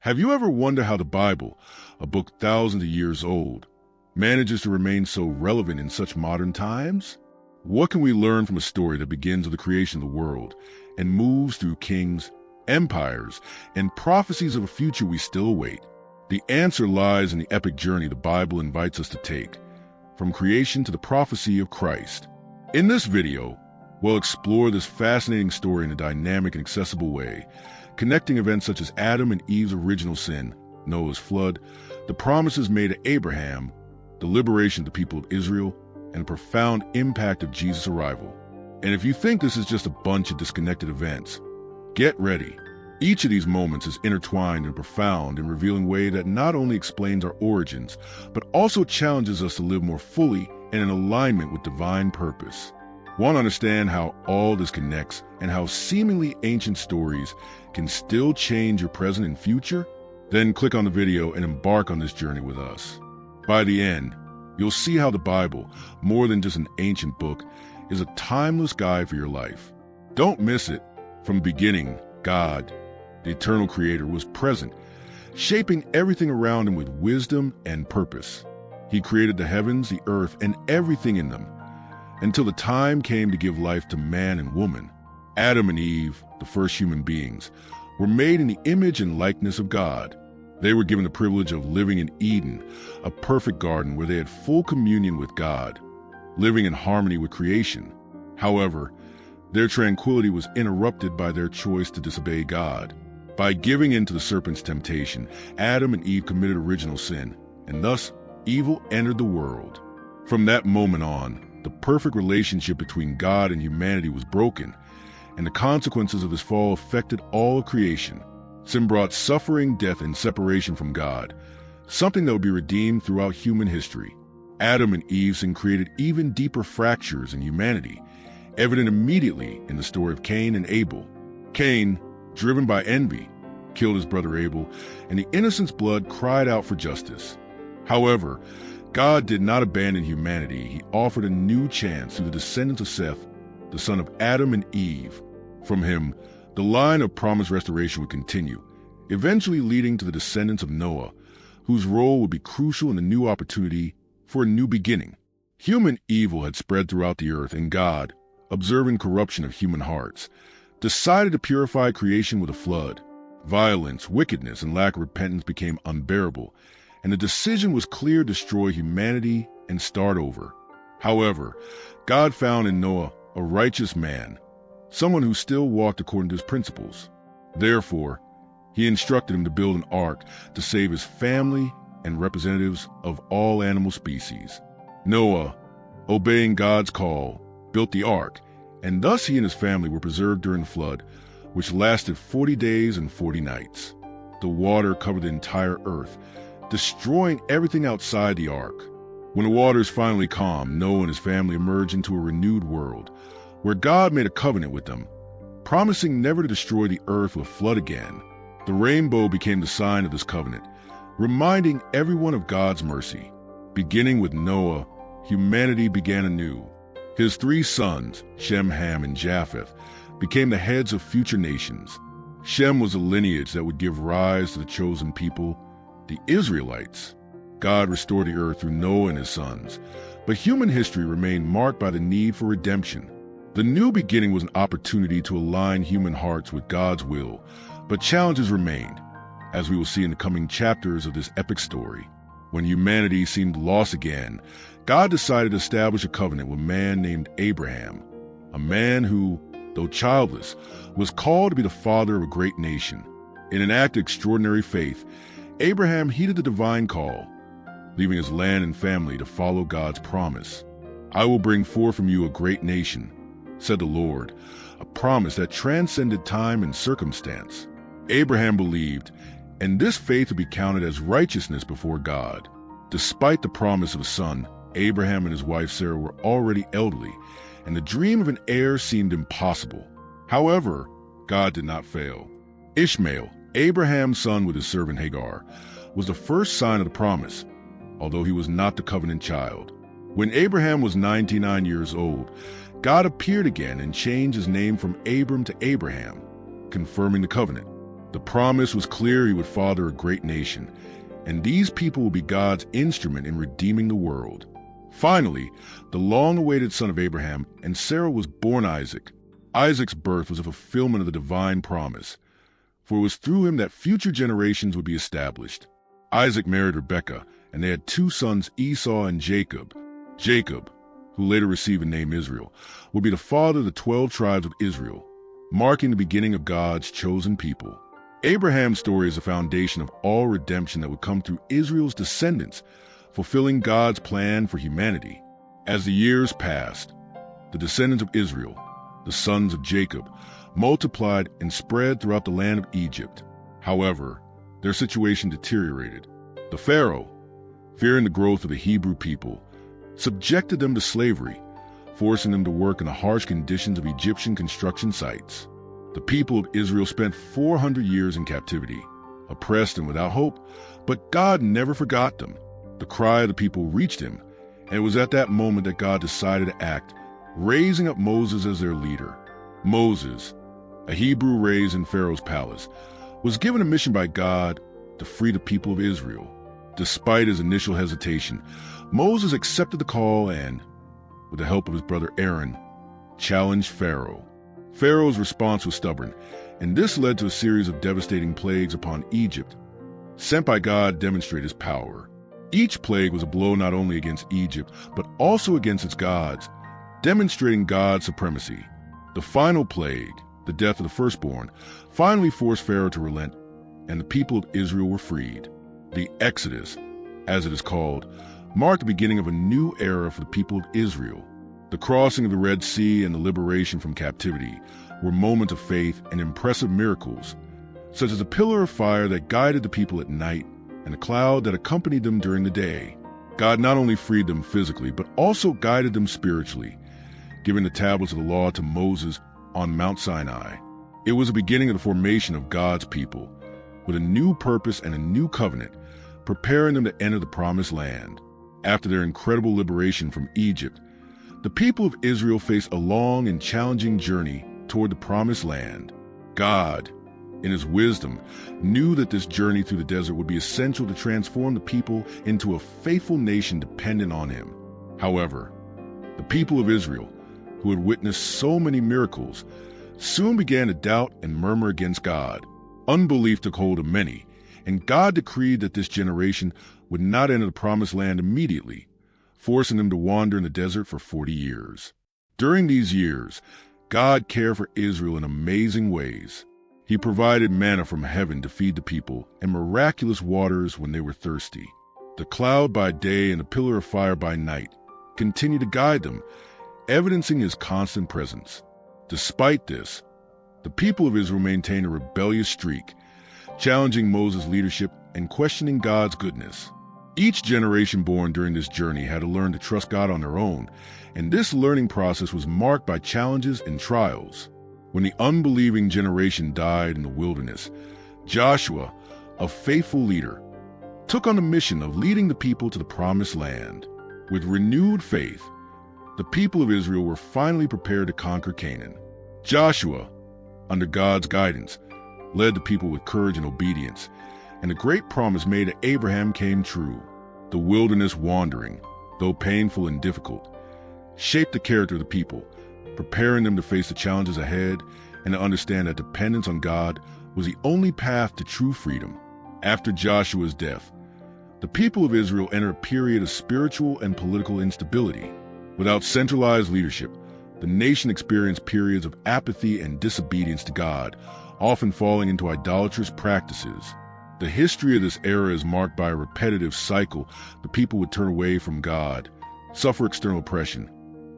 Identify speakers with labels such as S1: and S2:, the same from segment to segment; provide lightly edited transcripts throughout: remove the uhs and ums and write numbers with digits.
S1: Have you ever wondered how the Bible, a book thousands of years old, manages to remain so relevant in such modern times? What can we learn from a story that begins with the creation of the world and moves through kings, empires, and prophecies of a future we still await? The answer lies in the epic journey the Bible invites us to take, from creation to the prophecy of Christ. In this video, we'll explore this fascinating story in a dynamic and accessible way, connecting events such as Adam and Eve's original sin, Noah's flood, the promises made to Abraham, the liberation of the people of Israel, and the profound impact of Jesus' arrival. And if you think this is just a bunch of disconnected events, get ready. Each of these moments is intertwined and profound in a revealing way that not only explains our origins, but also challenges us to live more fully and in alignment with divine purpose. Want to understand how all this connects and how seemingly ancient stories can still change your present and future? Then click on the video and embark on this journey with us. By the end, you'll see how the Bible, more than just an ancient book, is a timeless guide for your life. Don't miss it. From the beginning, God, the eternal creator, was present, shaping everything around him with wisdom and purpose. He created the heavens, the earth, and everything in them, until the time came to give life to man and woman. Adam and Eve, the first human beings, were made in the image and likeness of God. They were given the privilege of living in Eden, a perfect garden where they had full communion with God, living in harmony with creation. However, their tranquility was interrupted by their choice to disobey God. By giving in to the serpent's temptation, Adam and Eve committed original sin, and thus evil entered the world. From that moment on, the perfect relationship between God and humanity was broken, and the consequences of his fall affected all of creation. Sin brought suffering, death, and separation from God, something that would be redeemed throughout human history. Adam and Eve's sin created even deeper fractures in humanity, evident immediately in the story of Cain and Abel. Cain, driven by envy, killed his brother Abel, and the innocent's blood cried out for justice. However, God did not abandon humanity. He offered a new chance through the descendants of Seth, the son of Adam and Eve. From him, the line of promised restoration would continue, eventually leading to the descendants of Noah, whose role would be crucial in the new opportunity for a new beginning. Human evil had spread throughout the earth, and God, observing corruption of human hearts, decided to purify creation with a flood. Violence, wickedness, and lack of repentance became unbearable, and the decision was clear: destroy humanity and start over. However, God found in Noah a righteous man, someone who still walked according to his principles. Therefore, he instructed him to build an ark to save his family and representatives of all animal species. Noah, obeying God's call, built the ark, and thus he and his family were preserved during the flood, which lasted 40 days and 40 nights. The water covered the entire earth, destroying everything outside the ark. When the waters finally calmed, Noah and his family emerged into a renewed world, where God made a covenant with them, promising never to destroy the earth with a flood again. The rainbow became the sign of this covenant, reminding everyone of God's mercy. Beginning with Noah, humanity began anew. His 3 sons, Shem, Ham, and Japheth, became the heads of future nations. Shem was a lineage that would give rise to the chosen people, the Israelites. God restored the earth through Noah and his sons, but human history remained marked by the need for redemption. The new beginning was an opportunity to align human hearts with God's will, but challenges remained, as we will see in the coming chapters of this epic story. When humanity seemed lost again, God decided to establish a covenant with a man named Abraham, a man who, though childless, was called to be the father of a great nation. In an act of extraordinary faith, Abraham heeded the divine call, leaving his land and family to follow God's promise. "I will bring forth from you a great nation," said the Lord, a promise that transcended time and circumstance. Abraham believed, and this faith would be counted as righteousness before God. Despite the promise of a son, Abraham and his wife Sarah were already elderly, and the dream of an heir seemed impossible. However, God did not fail. Ishmael, Abraham's son with his servant Hagar, was the first sign of the promise, although he was not the covenant child. When Abraham was 99 years old, God appeared again and changed his name from Abram to Abraham, confirming the covenant. The promise was clear: he would father a great nation, and these people would be God's instrument in redeeming the world. Finally, the long-awaited son of Abraham and Sarah was born Isaac. Isaac's birth was a fulfillment of the divine promise, for it was through him that future generations would be established. Isaac married Rebekah, and they had two sons, Esau and Jacob. Jacob, who later received the name Israel, would be the father of the 12 tribes of Israel, marking the beginning of God's chosen people. Abraham's story is the foundation of all redemption that would come through Israel's descendants, fulfilling God's plan for humanity. As the years passed, the descendants of Israel, the sons of Jacob, multiplied and spread throughout the land of Egypt. However, their situation deteriorated. The Pharaoh, fearing the growth of the Hebrew people, subjected them to slavery, forcing them to work in the harsh conditions of Egyptian construction sites. The people of Israel spent 400 years in captivity, oppressed and without hope, but God never forgot them. The cry of the people reached him, and it was at that moment that God decided to act, raising up Moses as their leader. Moses, a Hebrew raised in Pharaoh's palace, was given a mission by God to free the people of Israel. Despite his initial hesitation, Moses accepted the call and, with the help of his brother Aaron, challenged Pharaoh. Pharaoh's response was stubborn, and this led to a series of devastating plagues upon Egypt, sent by God to demonstrate his power. Each plague was a blow not only against Egypt, but also against its gods, demonstrating God's supremacy. The final plague, the death of the firstborn, finally forced Pharaoh to relent, and the people of Israel were freed. The Exodus, as it is called, marked the beginning of a new era for the people of Israel. The crossing of the Red Sea and the liberation from captivity were moments of faith and impressive miracles, such as a pillar of fire that guided the people at night and a cloud that accompanied them during the day. God not only freed them physically, but also guided them spiritually, giving the tablets of the law to Moses on Mount Sinai. It was the beginning of the formation of God's people, with a new purpose and a new covenant, preparing them to enter the promised land. After their incredible liberation from Egypt, the people of Israel faced a long and challenging journey toward the promised land. God, in his wisdom, knew that this journey through the desert would be essential to transform the people into a faithful nation dependent on him. However, the people of Israel, who had witnessed so many miracles, soon began to doubt and murmur against God. Unbelief took hold of many, and God decreed that this generation would not enter the promised land immediately, forcing them to wander in the desert for 40 years. During these years, God cared for Israel in amazing ways. He provided manna from heaven to feed the people and miraculous waters when they were thirsty. The cloud by day and the pillar of fire by night continued to guide them, evidencing his constant presence. Despite this, the people of Israel maintained a rebellious streak, challenging Moses' leadership and questioning God's goodness. Each generation born during this journey had to learn to trust God on their own, and this learning process was marked by challenges and trials. When the unbelieving generation died in the wilderness, Joshua, a faithful leader, took on the mission of leading the people to the promised land. With renewed faith, the people of Israel were finally prepared to conquer Canaan. Joshua, under God's guidance, led the people with courage and obedience, and the great promise made to Abraham came true. The wilderness wandering, though painful and difficult, shaped the character of the people, preparing them to face the challenges ahead and to understand that dependence on God was the only path to true freedom. After Joshua's death, the people of Israel entered a period of spiritual and political instability. Without centralized leadership, the nation experienced periods of apathy and disobedience to God, often falling into idolatrous practices. The history of this era is marked by a repetitive cycle. The people would turn away from God, suffer external oppression,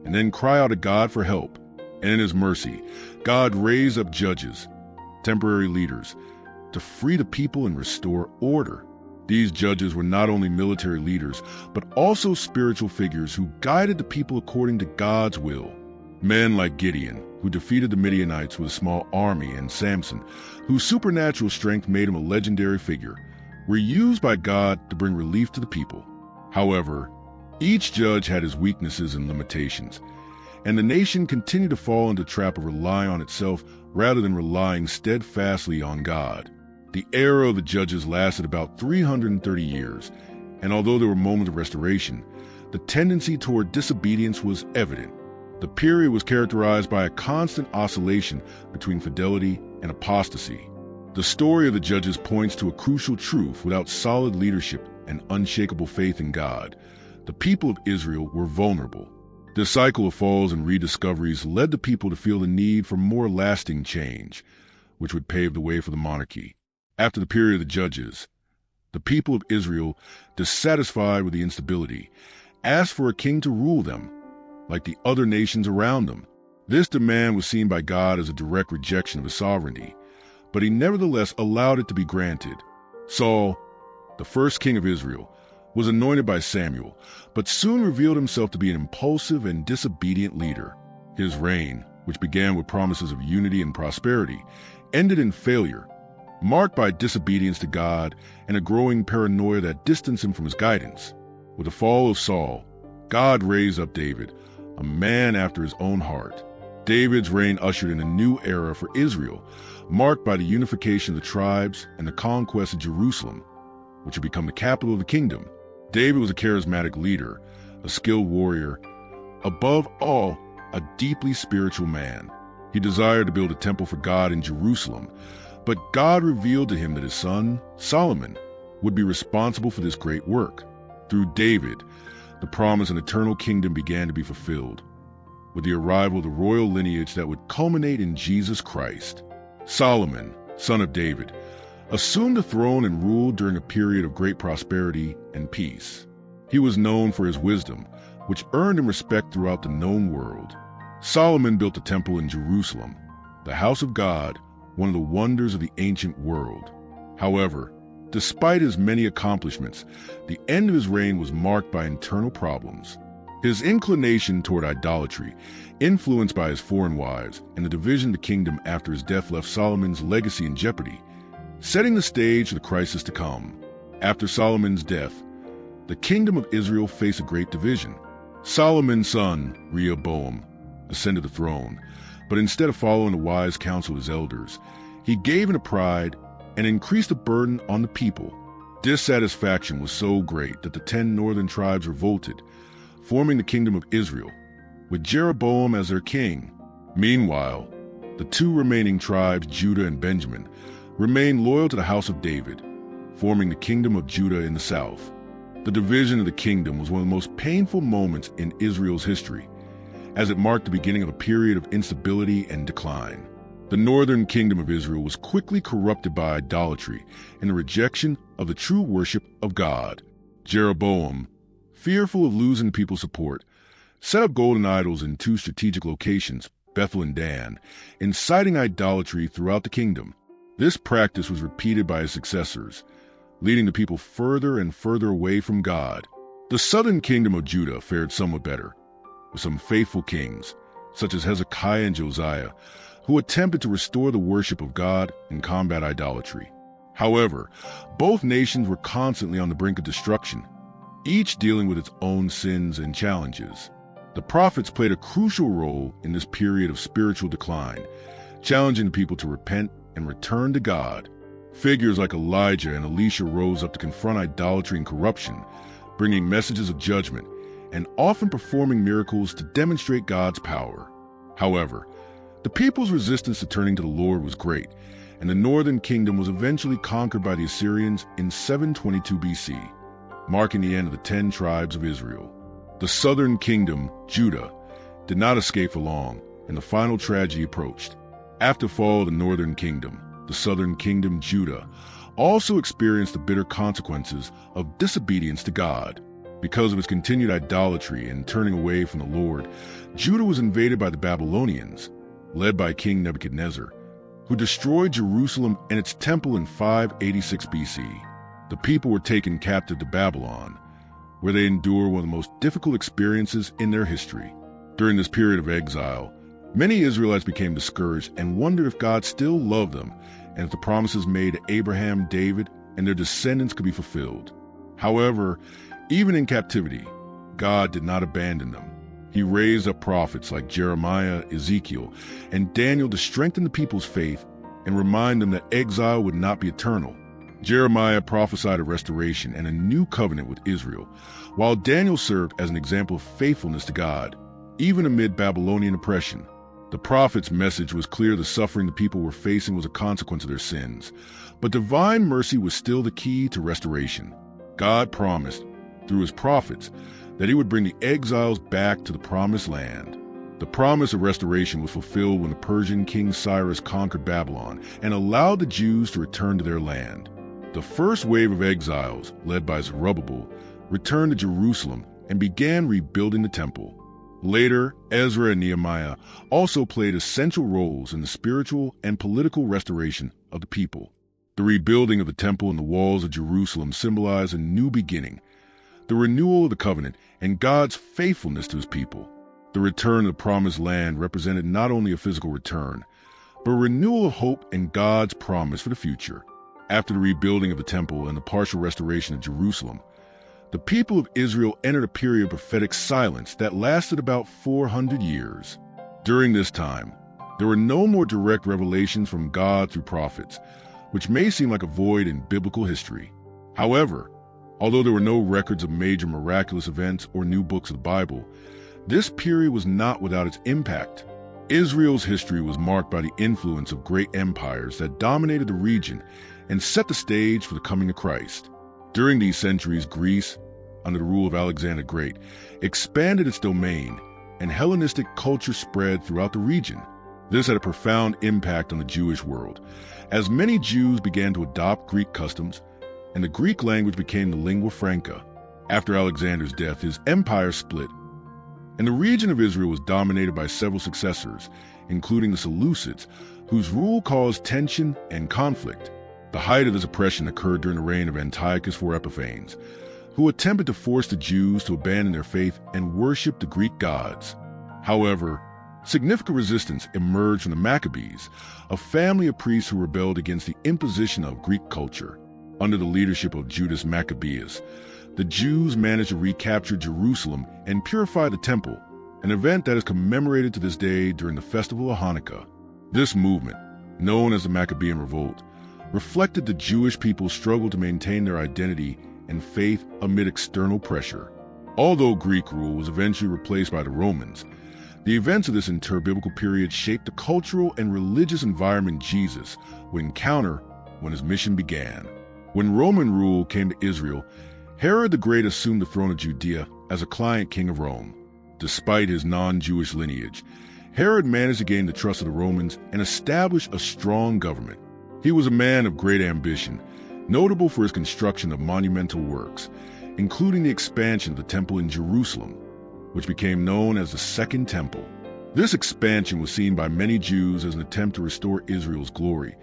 S1: and then cry out to God for help. And in his mercy, God raised up judges, temporary leaders, to free the people and restore order. These judges were not only military leaders, but also spiritual figures who guided the people according to God's will. Men like Gideon, who defeated the Midianites with a small army, and Samson, whose supernatural strength made him a legendary figure, were used by God to bring relief to the people. However, each judge had his weaknesses and limitations, and the nation continued to fall into the trap of relying on itself rather than relying steadfastly on God. The era of the judges lasted about 330 years, and although there were moments of restoration, the tendency toward disobedience was evident. The period was characterized by a constant oscillation between fidelity and apostasy. The story of the judges points to a crucial truth: without solid leadership and unshakable faith in God, the people of Israel were vulnerable. This cycle of falls and rediscoveries led the people to feel the need for more lasting change, which would pave the way for the monarchy. After the period of the judges, the people of Israel, dissatisfied with the instability, asked for a king to rule them, like the other nations around them. This demand was seen by God as a direct rejection of his sovereignty, but he nevertheless allowed it to be granted. Saul, the first king of Israel, was anointed by Samuel, but soon revealed himself to be an impulsive and disobedient leader. His reign, which began with promises of unity and prosperity, ended in failure, marked by disobedience to God and a growing paranoia that distanced him from his guidance. With the fall of Saul, God raised up David, a man after his own heart. David's reign ushered in a new era for Israel, marked by the unification of the tribes and the conquest of Jerusalem, which had become the capital of the kingdom. David was a charismatic leader, a skilled warrior, above all, a deeply spiritual man. He desired to build a temple for God in Jerusalem, but God revealed to him that his son, Solomon, would be responsible for this great work. Through David, the promise of an eternal kingdom began to be fulfilled, with the arrival of the royal lineage that would culminate in Jesus Christ. Solomon, son of David, assumed the throne and ruled during a period of great prosperity and peace. He was known for his wisdom, which earned him respect throughout the known world. Solomon built a temple in Jerusalem, the house of God, one of the wonders of the ancient world. However, despite his many accomplishments, the end of his reign was marked by internal problems. His inclination toward idolatry, influenced by his foreign wives, and the division of the kingdom after his death left Solomon's legacy in jeopardy, setting the stage for the crisis to come. After Solomon's death, the kingdom of Israel faced a great division. Solomon's son, Rehoboam, ascended the throne, but instead of following the wise counsel of his elders, he gave into pride and increased the burden on the people. Dissatisfaction was so great that the 10 northern tribes revolted, forming the kingdom of Israel, with Jeroboam as their king. Meanwhile, the 2 remaining tribes, Judah and Benjamin, remained loyal to the house of David, forming the kingdom of Judah in the south. The division of the kingdom was one of the most painful moments in Israel's history, as it marked the beginning of a period of instability and decline. The northern kingdom of Israel was quickly corrupted by idolatry and the rejection of the true worship of God. Jeroboam, fearful of losing people's support, set up golden idols in 2 strategic locations, Bethel and Dan, inciting idolatry throughout the kingdom. This practice was repeated by his successors, leading the people further and further away from God. The southern kingdom of Judah fared somewhat better, with some faithful kings, such as Hezekiah and Josiah, who attempted to restore the worship of God and combat idolatry. However, both nations were constantly on the brink of destruction, each dealing with its own sins and challenges. The prophets played a crucial role in this period of spiritual decline, challenging the people to repent and return to God. Figures like Elijah and Elisha rose up to confront idolatry and corruption, bringing messages of judgment and often performing miracles to demonstrate God's power. However, the people's resistance to turning to the Lord was great, and the northern kingdom was eventually conquered by the Assyrians in 722 BC, marking the end of the 10 tribes of Israel. The southern kingdom, Judah, did not escape for long, and the final tragedy approached. After the fall of the northern kingdom, the southern kingdom, Judah, also experienced the bitter consequences of disobedience to God. Because of its continued idolatry and turning away from the Lord, Judah was invaded by the Babylonians, led by King Nebuchadnezzar, who destroyed Jerusalem and its temple in 586 BC. The people were taken captive to Babylon, where they endured one of the most difficult experiences in their history. During this period of exile, many Israelites became discouraged and wondered if God still loved them and if the promises made to Abraham, David, and their descendants could be fulfilled. However, even in captivity, God did not abandon them. He raised up prophets like Jeremiah, Ezekiel, and Daniel to strengthen the people's faith and remind them that exile would not be eternal. Jeremiah prophesied a restoration and a new covenant with Israel, while Daniel served as an example of faithfulness to God, even amid Babylonian oppression. The prophet's message was clear: the suffering the people were facing was a consequence of their sins, but divine mercy was still the key to restoration. God promised, through his prophets, that he would bring the exiles back to the promised land. The promise of restoration was fulfilled when the Persian king Cyrus conquered Babylon and allowed the Jews to return to their land. The first wave of exiles, led by Zerubbabel, returned to Jerusalem and began rebuilding the temple. Later, Ezra and Nehemiah also played essential roles in the spiritual and political restoration of the people. The rebuilding of the temple and the walls of Jerusalem symbolized a new beginning, the renewal of the covenant, and God's faithfulness to his people. The return of the promised land represented not only a physical return, but a renewal of hope and God's promise for the future. After the rebuilding of the temple and the partial restoration of Jerusalem, the people of Israel entered a period of prophetic silence that lasted about 400 years. During this time, there were no more direct revelations from God through prophets, which may seem like a void in biblical history. However, although there were no records of major miraculous events or new books of the Bible, this period was not without its impact. Israel's history was marked by the influence of great empires that dominated the region and set the stage for the coming of Christ. During these centuries, Greece, under the rule of Alexander the Great, expanded its domain, and Hellenistic culture spread throughout the region. This had a profound impact on the Jewish world, as many Jews began to adopt Greek customs, and the Greek language became the lingua franca. After Alexander's death, his empire split, and the region of Israel was dominated by several successors, including the Seleucids, whose rule caused tension and conflict. The height of this oppression occurred during the reign of Antiochus IV Epiphanes, who attempted to force the Jews to abandon their faith and worship the Greek gods. However, significant resistance emerged from the Maccabees, a family of priests who rebelled against the imposition of Greek culture. Under the leadership of Judas Maccabeus, the Jews managed to recapture Jerusalem and purify the temple, an event that is commemorated to this day during the festival of Hanukkah. This movement, known as the Maccabean Revolt, reflected the Jewish people's struggle to maintain their identity and faith amid external pressure. Although Greek rule was eventually replaced by the Romans, the events of this interbiblical period shaped the cultural and religious environment Jesus would encounter when his mission began. When Roman rule came to Israel, Herod the Great assumed the throne of Judea as a client king of Rome. Despite his non-Jewish lineage, Herod managed to gain the trust of the Romans and establish a strong government. He was a man of great ambition, notable for his construction of monumental works, including the expansion of the temple in Jerusalem, which became known as the Second Temple. This expansion was seen by many Jews as an attempt to restore Israel's glory,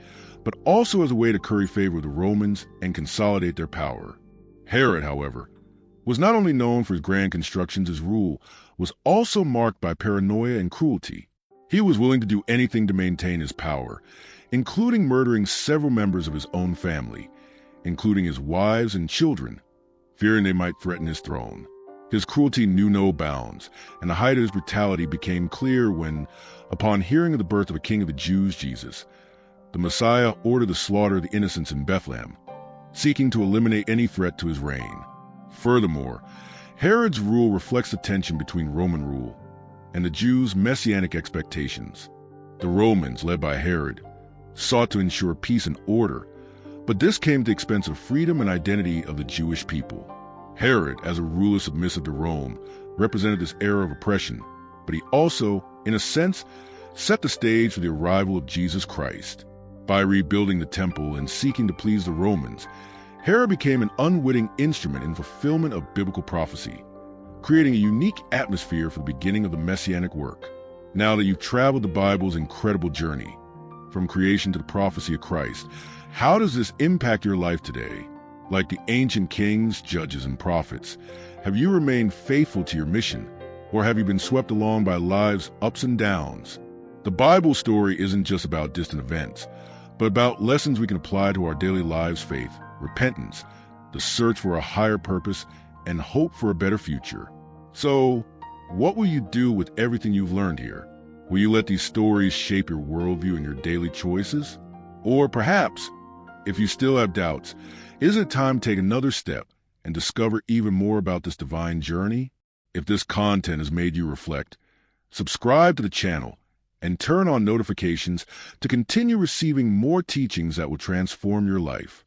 S1: but also as a way to curry favor with the Romans and consolidate their power. Herod, however, was not only known for his grand constructions, his rule was also marked by paranoia and cruelty. He was willing to do anything to maintain his power, including murdering several members of his own family, including his wives and children, fearing they might threaten his throne. His cruelty knew no bounds, and the height of his brutality became clear when, upon hearing of the birth of a king of the Jews, Jesus, the Messiah ordered the slaughter of the innocents in Bethlehem, seeking to eliminate any threat to his reign. Furthermore, Herod's rule reflects the tension between Roman rule and the Jews' messianic expectations. The Romans, led by Herod, sought to ensure peace and order, but this came at the expense of freedom and identity of the Jewish people. Herod, as a ruler submissive to Rome, represented this era of oppression, but he also, in a sense, set the stage for the arrival of Jesus Christ. By rebuilding the temple and seeking to please the Romans, Herod became an unwitting instrument in fulfillment of biblical prophecy, creating a unique atmosphere for the beginning of the messianic work. Now that you've traveled the Bible's incredible journey, from creation to the prophecy of Christ, how does this impact your life today? Like the ancient kings, judges, and prophets, have you remained faithful to your mission, or have you been swept along by life's ups and downs? The Bible story isn't just about distant events, but about lessons we can apply to our daily lives: faith, repentance, the search for a higher purpose, and hope for a better future. So, what will you do with everything you've learned here? Will you let these stories shape your worldview and your daily choices? Or perhaps, if you still have doubts, isn't it time to take another step and discover even more about this divine journey? If this content has made you reflect, subscribe to the channel and turn on notifications to continue receiving more teachings that will transform your life.